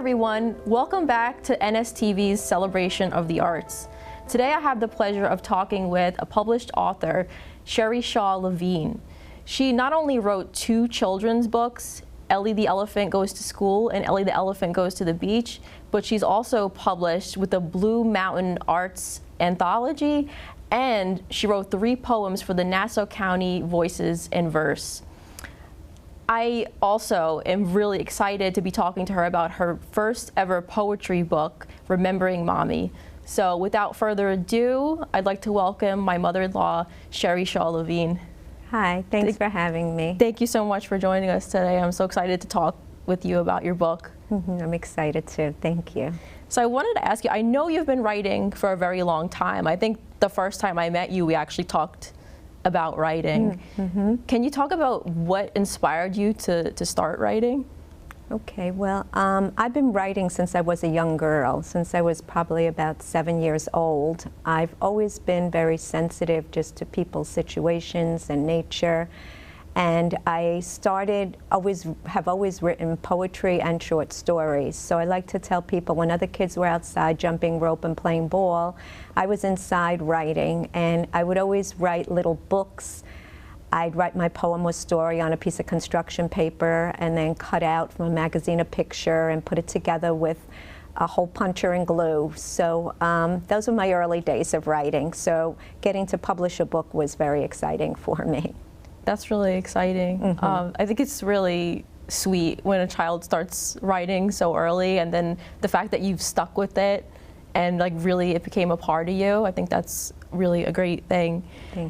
everyone, welcome back to NSTV's Celebration of the Arts. Today I have the pleasure of talking with a published author, Sherry Shaw-Levine. She not only wrote 2 children's books, Ellie the Elephant Goes to School and Ellie the Elephant Goes to the Beach, but she's also published with the Blue Mountain Arts Anthology, and she wrote 3 poems for the Nassau County Voices in Verse. I also am really excited to be talking to her about her first ever poetry book, Remembering Mommy. So without further ado, I'd like to welcome my mother-in-law, Sherry Shaw-Levine. Hi, thanks for having me. Thank you so much for joining us today. I'm so excited to talk with you about your book. I'm excited too, thank you. So I wanted to ask you, I know you've been writing for a very long time. I think the first time I met you, we actually talked about writing. Can you talk about what inspired you to start writing? Okay, well, I've been writing since I was a young girl, since I was probably about 7 years old. I've always been very sensitive just to people's situations and nature. And I have always written poetry and short stories. So I like to tell people when other kids were outside jumping rope and playing ball, I was inside writing, and I would always write little books. I'd write my poem or story on a piece of construction paper and then cut out from a magazine a picture and put it together with a hole puncher and glue. So those were my early days of writing. So getting to publish a book was very exciting for me. That's really exciting. I think it's really sweet when a child starts writing so early, and then the fact that you've stuck with it and like really it became a part of you. I think that's really a great thing.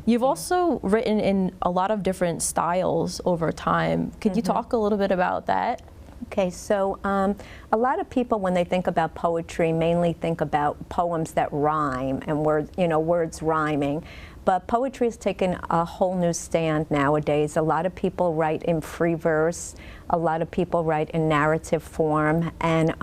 You've also written in a lot of different styles over time. Could you talk a little bit about that? Okay, so a lot of people, when they think about poetry, mainly think about poems that rhyme and words rhyming. But poetry has taken a whole new stand nowadays. A lot of people write in free verse. A lot of people write in narrative form. And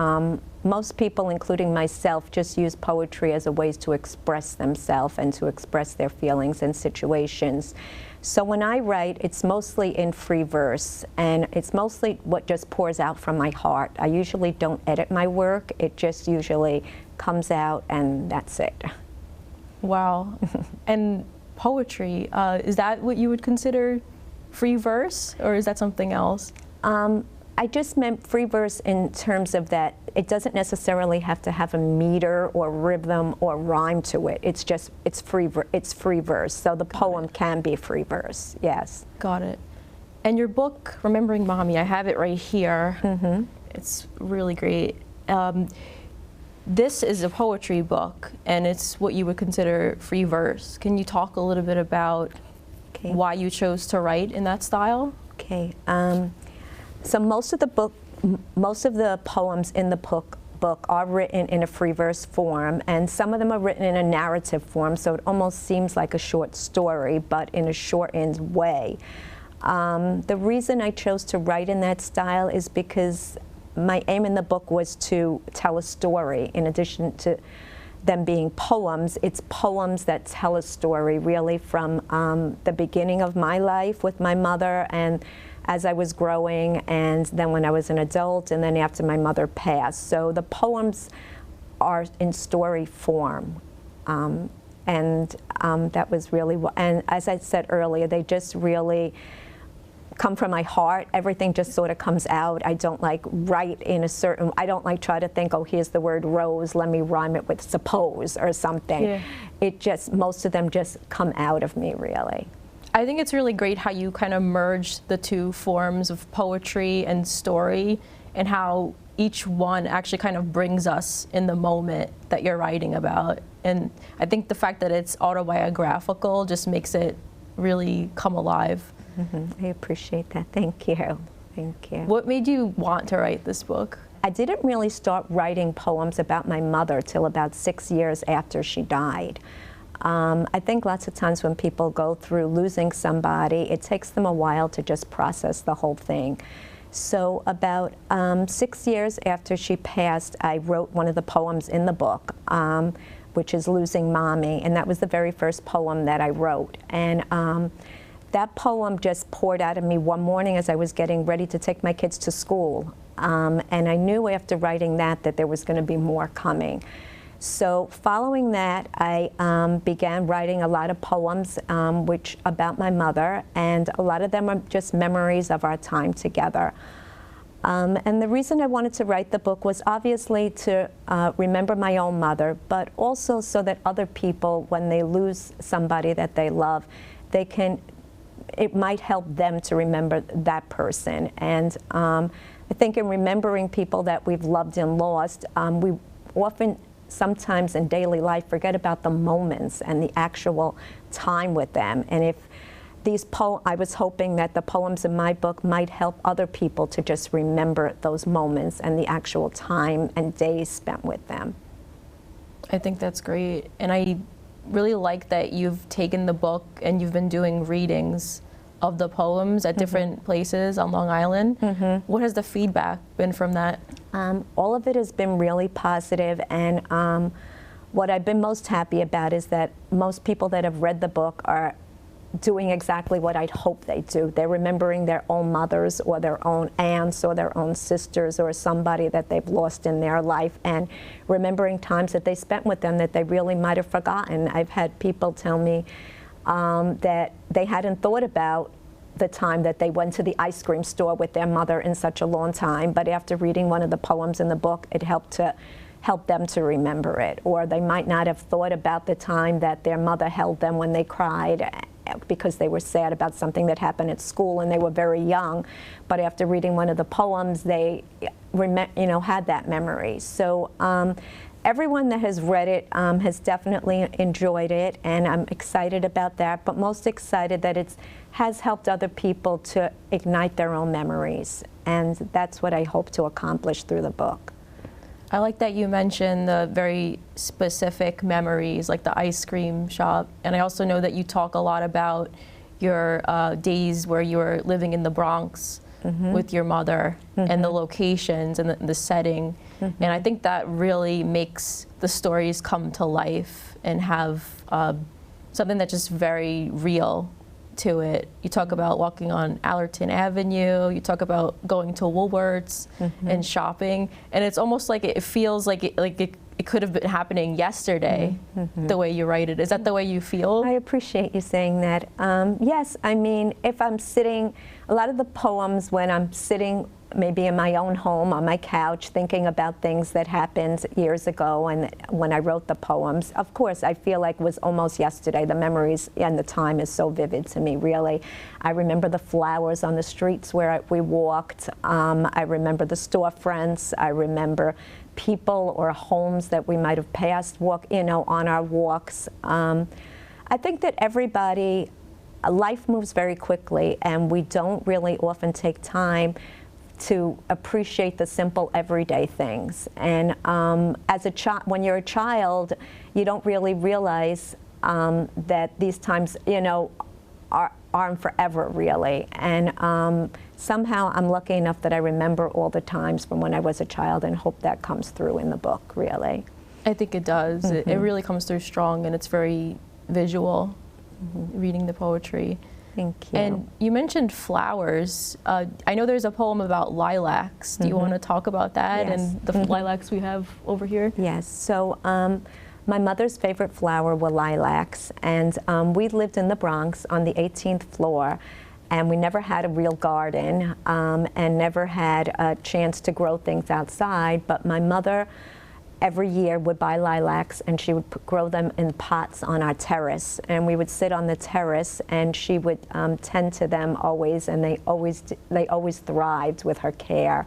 most people, including myself, just use poetry as a way to express themselves and to express their feelings and situations. So when I write, it's mostly in free verse, and it's mostly what just pours out from my heart. I usually don't edit my work. It just usually comes out, and that's it. Wow. And poetry, is that what you would consider free verse, or is that something else? I just meant free verse in terms of that it doesn't necessarily have to have a meter or rhythm or rhyme to it. It's just, it's free verse. So the poem can be free verse, yes. Got it. And your book, Remembering Mommy, I have it right here. It's really great. This is a poetry book, and it's what you would consider free verse. Can you talk a little bit about why you chose to write in that style? Okay. So most of the poems in the book are written in a free verse form, and some of them are written in a narrative form, so it almost seems like a short story, but in a shortened way. The reason I chose to write in that style is because my aim in the book was to tell a story. In addition to them being poems, it's poems that tell a story really from the beginning of my life with my mother, and as I was growing, and then when I was an adult, and then after my mother passed. So the poems are in story form, and that was really what, and as I said earlier, they just really come from my heart. Everything just sort of comes out. I don't like write in a certain, I don't like try to think, oh, here's the word rose, let me rhyme it with suppose or something. It just, most of them just come out of me, really. I think it's really great how you kind of merge the 2 forms of poetry and story, and how each one actually kind of brings us in the moment that you're writing about. And I think the fact that it's autobiographical just makes it really come alive. I appreciate that. Thank you. Thank you. What made you want to write this book? I didn't really start writing poems about my mother till about 6 years after she died. I think lots of times when people go through losing somebody, it takes them a while to just process the whole thing. So about 6 years after she passed, I wrote one of the poems in the book, which is Losing Mommy, and that was the very first poem that I wrote. And that poem just poured out of me one morning as I was getting ready to take my kids to school. And I knew after writing that there was going to be more coming. So following that, I began writing a lot of poems which about my mother, and a lot of them are just memories of our time together. And the reason I wanted to write the book was obviously to remember my own mother, but also so that other people, when they lose somebody that they love, it might help them to remember that person. And I think in remembering people that we've loved and lost, we often, sometimes in daily life, forget about the moments and the actual time with them. And if I was hoping that the poems in my book might help other people to just remember those moments and the actual time and days spent with them. I think that's great. And I really like that you've taken the book and you've been doing readings of the poems at different places on Long Island. What has the feedback been from that? All of it has been really positive, and what I've been most happy about is that most people that have read the book are doing exactly what I'd hope they do. They're remembering their own mothers or their own aunts or their own sisters or somebody that they've lost in their life, and remembering times that they spent with them that they really might have forgotten. I've had people tell me that they hadn't thought about the time that they went to the ice cream store with their mother in such a long time, but after reading one of the poems in the book, it helped them to remember it. Or they might not have thought about the time that their mother held them when they cried because they were sad about something that happened at school and they were very young, but after reading one of the poems, they had that memory. So everyone that has read it has definitely enjoyed it, and I'm excited about that, but most excited that it has helped other people to ignite their own memories, and that's what I hope to accomplish through the book. I like that you mentioned the very specific memories, like the ice cream shop, and I also know that you talk a lot about your days where you were living in the Bronx with your mother, and the locations and the setting. And I think that really makes the stories come to life and have something that's just very real to it. You talk about walking on Allerton Avenue, you talk about going to Woolworths and shopping, and it's almost like it feels like it could have been happening yesterday, the way you write it. Is that the way you feel? I appreciate you saying that. Yes, I mean, if I'm sitting, a lot of the poems when I'm sitting maybe in my own home on my couch thinking about things that happened years ago and when I wrote the poems, of course I feel like it was almost yesterday. The memories and the time is so vivid to me, really. I remember the flowers on the streets where we walked. I remember the storefronts. I remember people or homes that we might have passed on our walks. I think that life moves very quickly, and we don't really often take time to appreciate the simple everyday things. And when you're a child, you don't really realize that these times, aren't forever, really. And somehow I'm lucky enough that I remember all the times from when I was a child, and hope that comes through in the book, really. I think it does. It really comes through strong, and it's very visual, reading the poetry. Thank you. And you mentioned flowers. I know there's a poem about lilacs. Do you want to talk about that and the lilacs we have over here? Yes. So my mother's favorite flower were lilacs, and we lived in the Bronx on the 18th floor, and we never had a real garden and never had a chance to grow things outside, but my mother every year would buy lilacs, and she would grow them in pots on our terrace, and we would sit on the terrace, and she would tend to them always, and they always thrived with her care.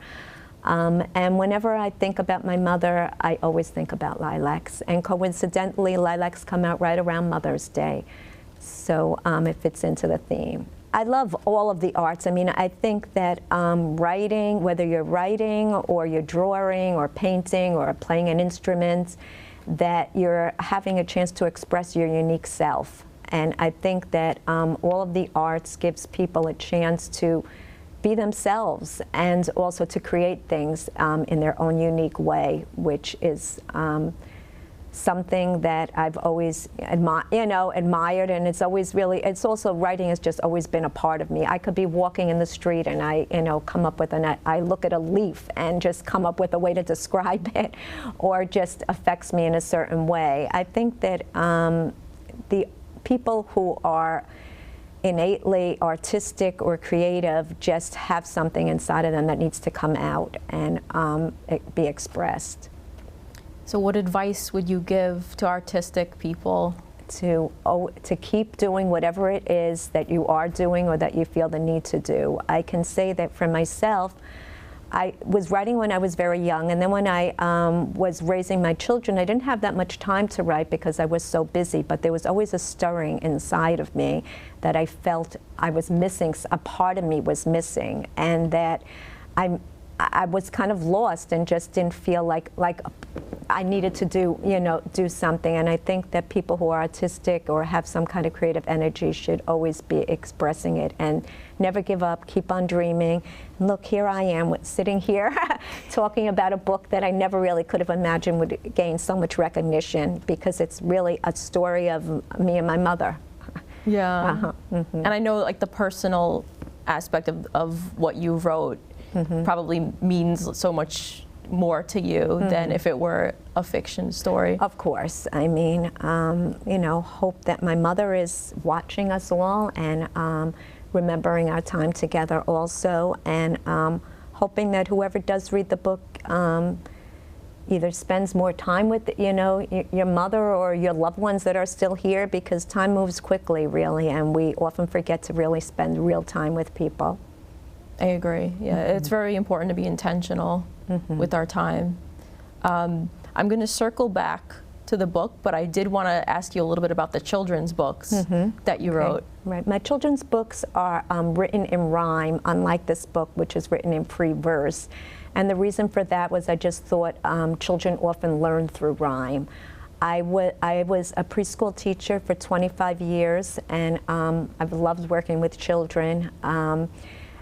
And whenever I think about my mother, I always think about lilacs, and coincidentally, lilacs come out right around Mother's Day, so it fits into the theme. I love all of the arts. I mean, I think that writing, whether you're writing or you're drawing or painting or playing an instrument, that you're having a chance to express your unique self. And I think that all of the arts gives people a chance to be themselves and also to create things in their own unique way, which is something that I've always admired, and it's always really, it's also, writing has just always been a part of me. I could be walking in the street and I, come up with I look at a leaf and just come up with a way to describe it, or just affects me in a certain way. I think that the people who are innately artistic or creative just have something inside of them that needs to come out and be expressed. So what advice would you give to artistic people? To keep doing whatever it is that you are doing or that you feel the need to do. I can say that for myself, I was writing when I was very young, and then when I was raising my children, I didn't have that much time to write because I was so busy, but there was always a stirring inside of me that I felt I was missing, a part of me was missing, and that I was kind of lost and just didn't feel like I needed to do something. And I think that people who are artistic or have some kind of creative energy should always be expressing it and never give up, keep on dreaming. And look, here I am sitting here talking about a book that I never really could have imagined would gain so much recognition, because it's really a story of me and my mother. Yeah. And I know, like, the personal aspect of what you wrote probably means so much more to you than if it were a fiction story. Of course. I mean, hope that my mother is watching us all and remembering our time together also, and hoping that whoever does read the book either spends more time with, your mother or your loved ones that are still here, because time moves quickly, really, and we often forget to really spend real time with people. I agree. Yeah, it's very important to be intentional with our time. I'm going to circle back to the book, but I did want to ask you a little bit about the children's books that you wrote. Right. My children's books are written in rhyme, unlike this book, which is written in free verse. And the reason for that was I just thought children often learn through rhyme. I was a preschool teacher for 25 years, and I've loved working with children.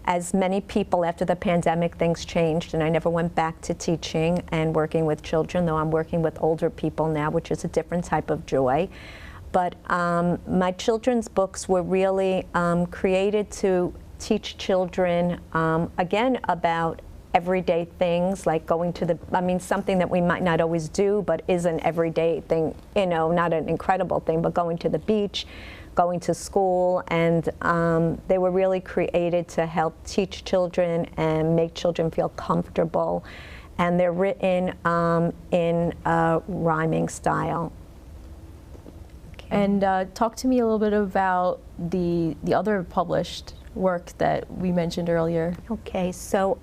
As many people, after the pandemic, things changed, and I never went back to teaching and working with children, though I'm working with older people now, which is a different type of joy. But my children's books were really created to teach children, again, about everyday things, like going to something that we might not always do, but is an everyday thing, not an incredible thing, but going to the beach, going to school, and they were really created to help teach children and make children feel comfortable. And they're written in a rhyming style. Okay. And talk to me a little bit about the other published work that we mentioned earlier. Okay, so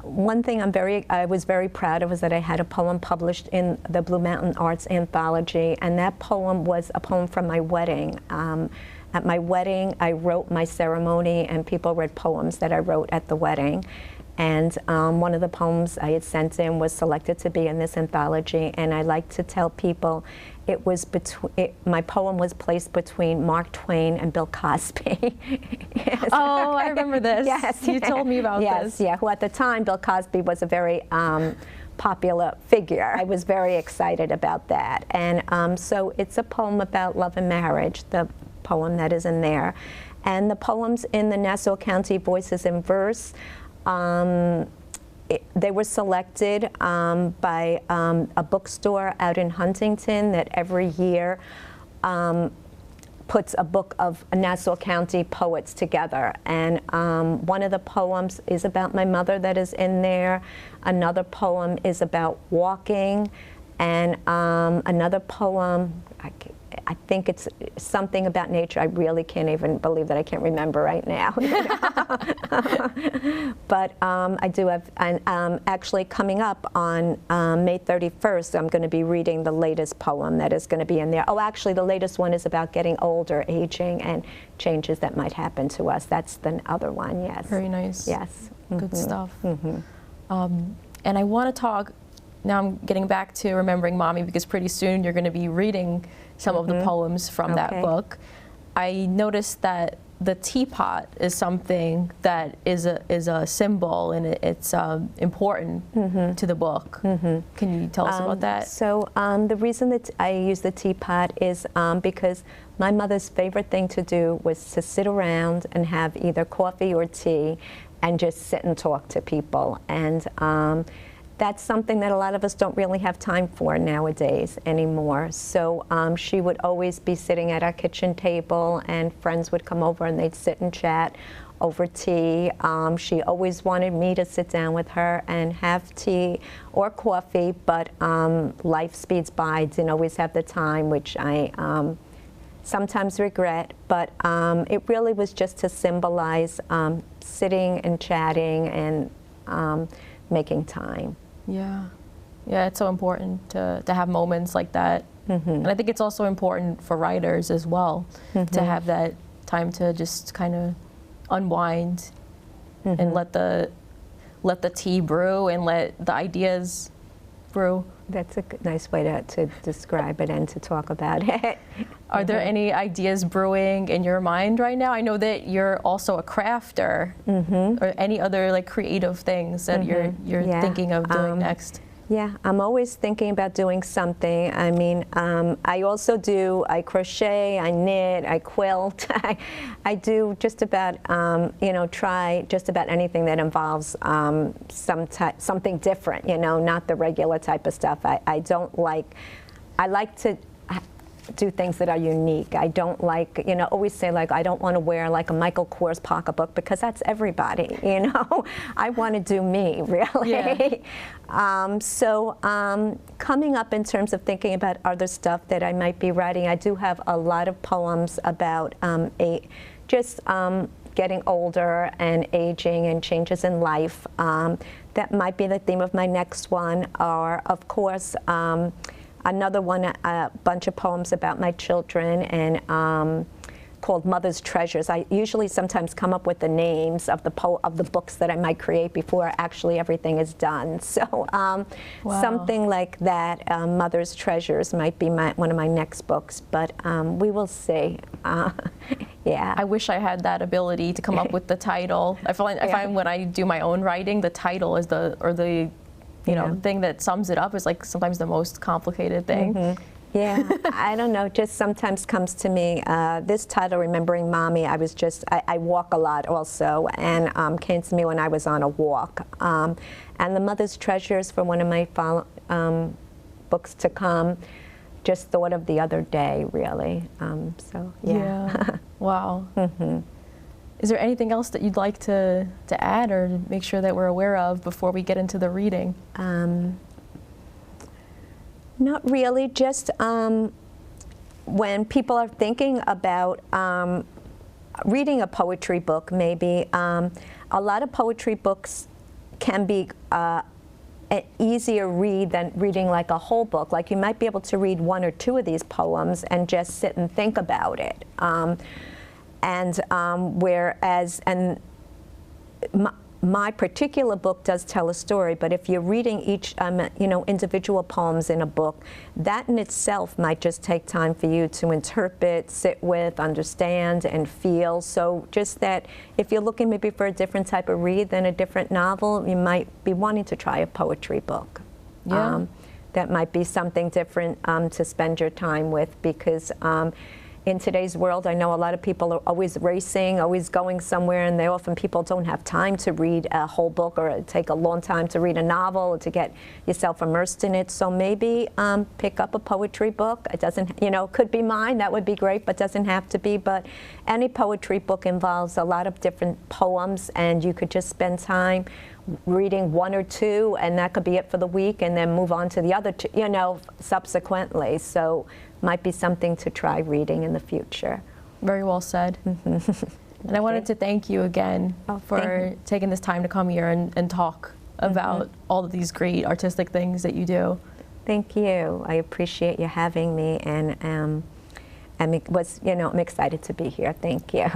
one thing I was very proud of was that I had a poem published in the Blue Mountain Arts Anthology, and that poem was a poem from my wedding. At my wedding, I wrote my ceremony, and people read poems that I wrote at the wedding. And one of the poems I had sent in was selected to be in this anthology, and I like to tell people it was my poem was placed between Mark Twain and Bill Cosby. Yes. Oh, I remember this. Yes. You told me about this. Yes, yeah, who at the time, Bill Cosby was a very popular figure. I was very excited about that. And so it's a poem about love and marriage, the poem that is in there. And the poems in the Nassau County Voices in Verse, they were selected by a bookstore out in Huntington that every year puts a book of Nassau County poets together. And one of the poems is about my mother that is in there. Another poem is about walking. And another poem, I think it's something about nature. I really can't even believe that I can't remember right now. But I do have, and actually coming up on May 31st, I'm going to be reading the latest poem that is going to be in there. Oh, actually, the latest one is about getting older, aging, and changes that might happen to us. That's the other one, yes. Very nice. Yes. Good stuff. And I want to talk, now I'm getting back to Remembering Mommy, because pretty soon you're going to be reading some of the poems from that book. I noticed that the teapot is something that is a symbol, and it's important to the book. Can you tell us about that? So the reason that I use the teapot is because my mother's favorite thing to do was to sit around and have either coffee or tea and just sit and talk to people. And that's something that a lot of us don't really have time for nowadays anymore. So she would always be sitting at our kitchen table, and friends would come over and they'd sit and chat over tea. She always wanted me to sit down with her and have tea or coffee, but life speeds by. Didn't always have the time, which I sometimes regret, but it really was just to symbolize sitting and chatting and making time. Yeah, it's so important to have moments like that. And I think it's also important for writers as well to have that time to just kind of unwind and let the tea brew and let the ideas brew. That's a nice way to describe it and to talk about it. Are there any ideas brewing in your mind right now? I know that you're also a crafter, or any other like creative things that you're thinking of doing next. Yeah, I'm always thinking about doing something. I mean, I crochet, I knit, I quilt. I do just about, try just about anything that involves something different, not the regular type of stuff. I like to do things that are unique. I don't like, always say like, I don't want to wear like a Michael Kors pocketbook because that's everybody, I want to do me, really. Yeah. Coming up in terms of thinking about other stuff that I might be writing, I do have a lot of poems about getting older and aging and changes in life. That might be the theme of my next one, or of course, another one, a bunch of poems about my children, and called Mother's Treasures. I usually sometimes come up with the names of the books that I might create before actually everything is done. So something like that, Mother's Treasures, might be one of my next books, but we will see. Yeah. I wish I had that ability to come up with the title. I find when I do my own writing, the title is the thing that sums it up is like sometimes the most complicated thing. Yeah, I don't know, just sometimes comes to me. This title, Remembering Mommy, I walk a lot also, and came to me when I was on a walk. And the Mother's Treasures, for one of my books to come, just thought of the other day, really. So, yeah. Wow. Is there anything else that you'd like to add or make sure that we're aware of before we get into the reading? Not really, just when people are thinking about reading a poetry book, maybe, a lot of poetry books can be an easier read than reading like a whole book. Like you might be able to read one or two of these poems and just sit and think about it. Whereas my particular book does tell a story, but if you're reading each, individual poems in a book, that in itself might just take time for you to interpret, sit with, understand, and feel. So just that if you're looking maybe for a different type of read than a different novel, you might be wanting to try a poetry book. Yeah. That might be something different to spend your time with, because in today's world, I know a lot of people are always racing, always going somewhere, and people don't have time to read a whole book, or take a long time to read a novel, or to get yourself immersed in it. So maybe pick up a poetry book. It doesn't, could be mine, that would be great, but doesn't have to be. But any poetry book involves a lot of different poems, and you could just spend time reading one or two, and that could be it for the week, and then move on to the other two, subsequently. So might be something to try reading in the future. Very well said. And I wanted to thank you again for taking this time to come here and talk about all of these great artistic things that you do. Thank you. I appreciate you having me, and I'm excited to be here. Thank you.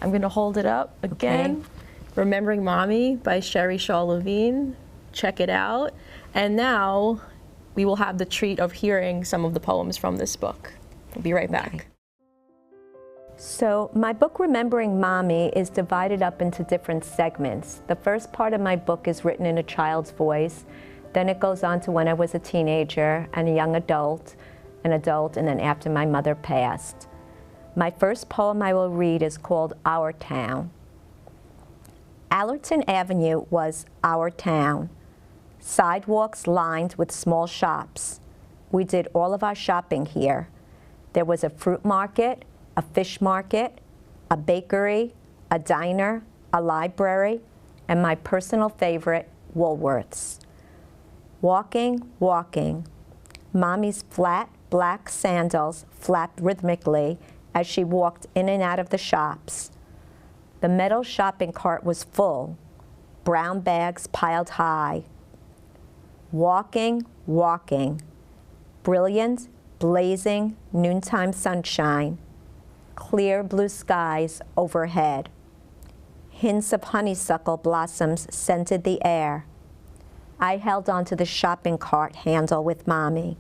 I'm going to hold it up again. Okay. Remembering Mommy by Sherry Shaw-Levine. Check it out. And now we will have the treat of hearing some of the poems from this book. We'll be right back. So my book, Remembering Mommy, is divided up into different segments. The first part of my book is written in a child's voice. Then it goes on to when I was a teenager and a young adult, and then after my mother passed. My first poem I will read is called Our Town. Allerton Avenue was our town. Sidewalks lined with small shops. We did all of our shopping here. There was a fruit market, a fish market, a bakery, a diner, a library, and my personal favorite, Woolworths. Walking, walking. Mommy's flat black sandals flapped rhythmically as she walked in and out of the shops. The metal shopping cart was full, brown bags piled high. Walking, walking. Brilliant, blazing, noontime sunshine. Clear blue skies overhead. Hints of honeysuckle blossoms scented the air. I held onto the shopping cart handle with Mommy.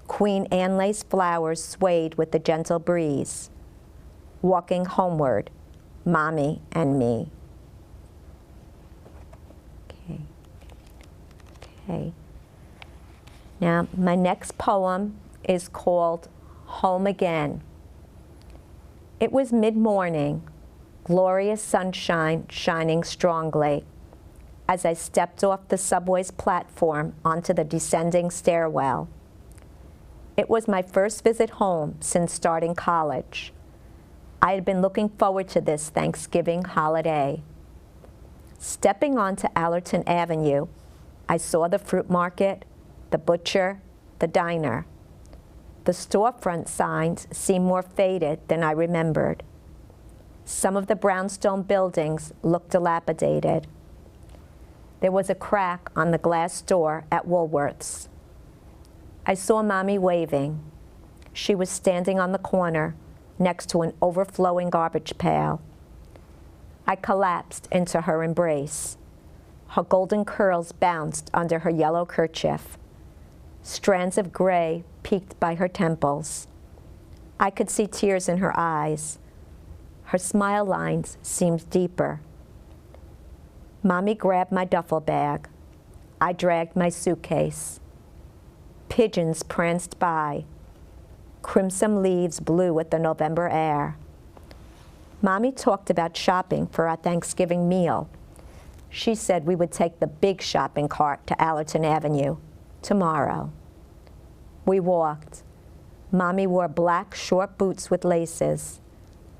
Queen Anne lace flowers swayed with the gentle breeze. Walking homeward, Mommy and me. Okay. Now, my next poem is called Home Again. It was mid-morning, glorious sunshine shining strongly, as I stepped off the subway's platform onto the descending stairwell. It was my first visit home since starting college. I had been looking forward to this Thanksgiving holiday. Stepping onto Allerton Avenue, I saw the fruit market, the butcher, the diner. The storefront signs seemed more faded than I remembered. Some of the brownstone buildings looked dilapidated. There was a crack on the glass door at Woolworths. I saw Mommy waving. She was standing on the corner next to an overflowing garbage pail. I collapsed into her embrace. Her golden curls bounced under her yellow kerchief. Strands of gray peeked by her temples. I could see tears in her eyes. Her smile lines seemed deeper. Mommy grabbed my duffel bag. I dragged my suitcase. Pigeons pranced by. Crimson leaves blew with the November air. Mommy talked about shopping for our Thanksgiving meal. She said we would take the big shopping cart to Allerton Avenue tomorrow. We walked. Mommy wore black short boots with laces.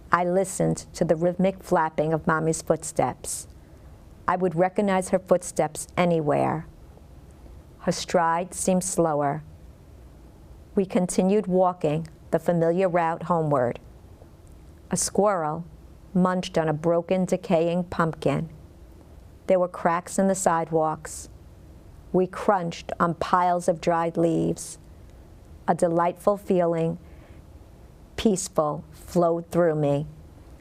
I listened to the rhythmic flapping of Mommy's footsteps. I would recognize her footsteps anywhere. Her stride seemed slower. We continued walking the familiar route homeward. A squirrel munched on a broken, decaying pumpkin. There were cracks in the sidewalks. We crunched on piles of dried leaves. A delightful feeling, peaceful, flowed through me.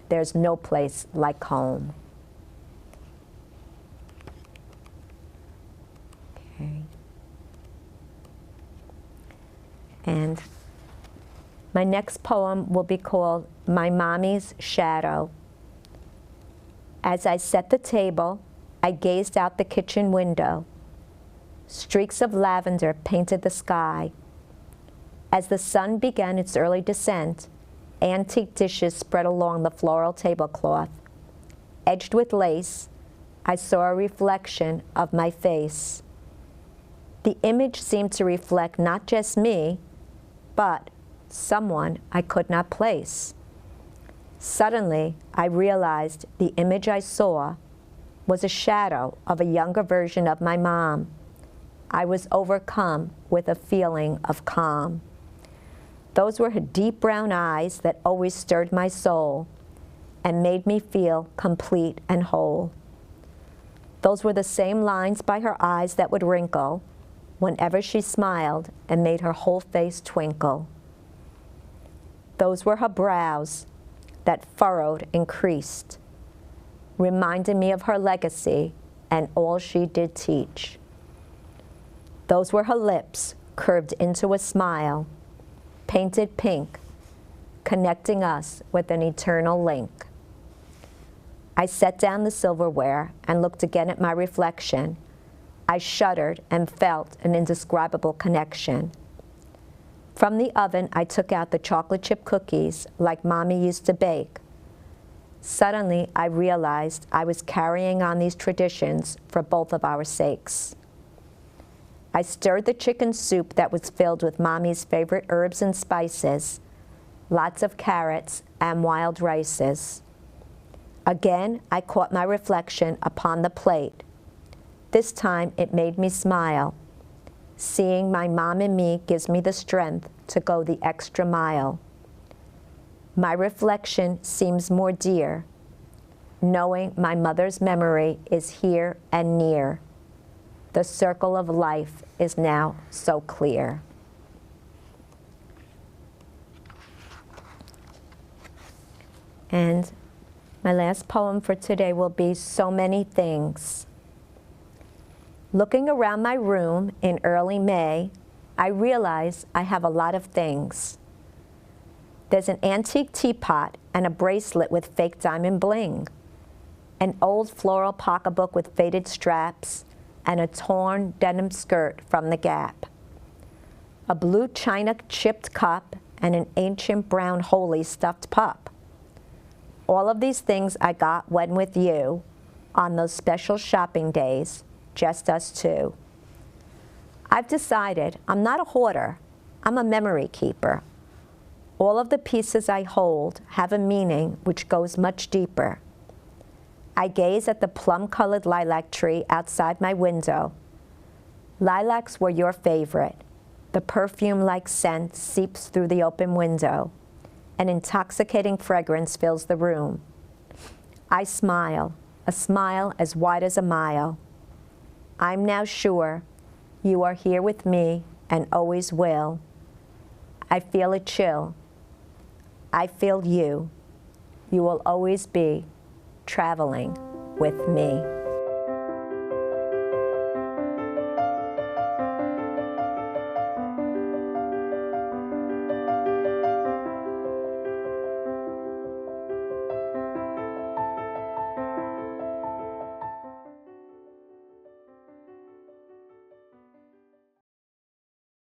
There's no place like home. Okay. And my next poem will be called My Mommy's Shadow. As I set the table, I gazed out the kitchen window. Streaks of lavender painted the sky. As the sun began its early descent, antique dishes spread along the floral tablecloth. Edged with lace, I saw a reflection of my face. The image seemed to reflect not just me, but someone I could not place. Suddenly, I realized the image I saw was a shadow of a younger version of my mom. I was overcome with a feeling of calm. Those were her deep brown eyes that always stirred my soul and made me feel complete and whole. Those were the same lines by her eyes that would wrinkle whenever she smiled and made her whole face twinkle. Those were her brows that furrowed and creased, reminding me of her legacy and all she did teach. Those were her lips curved into a smile, painted pink, connecting us with an eternal link. I set down the silverware and looked again at my reflection. I shuddered and felt an indescribable connection. From the oven, I took out the chocolate chip cookies like Mommy used to bake. Suddenly, I realized I was carrying on these traditions for both of our sakes. I stirred the chicken soup that was filled with Mommy's favorite herbs and spices, lots of carrots and wild rices. Again, I caught my reflection upon the plate. This time, it made me smile. Seeing my mom and me gives me the strength to go the extra mile. My reflection seems more dear, knowing my mother's memory is here and near. The circle of life is now so clear. And my last poem for today will be So Many Things. Looking around my room in early May, I realize I have a lot of things. There's an antique teapot and a bracelet with fake diamond bling, an old floral pocketbook with faded straps, and a torn denim skirt from the Gap, a blue china chipped cup, and an ancient brown holy stuffed pup. All of these things I got when with you on those special shopping days, just us two. I've decided I'm not a hoarder, I'm a memory keeper. All of the pieces I hold have a meaning which goes much deeper. I gaze at the plum-colored lilac tree outside my window. Lilacs were your favorite. The perfume-like scent seeps through the open window. An intoxicating fragrance fills the room. I smile, a smile as wide as a mile. I'm now sure you are here with me and always will. I feel a chill. I feel you. You will always be traveling with me.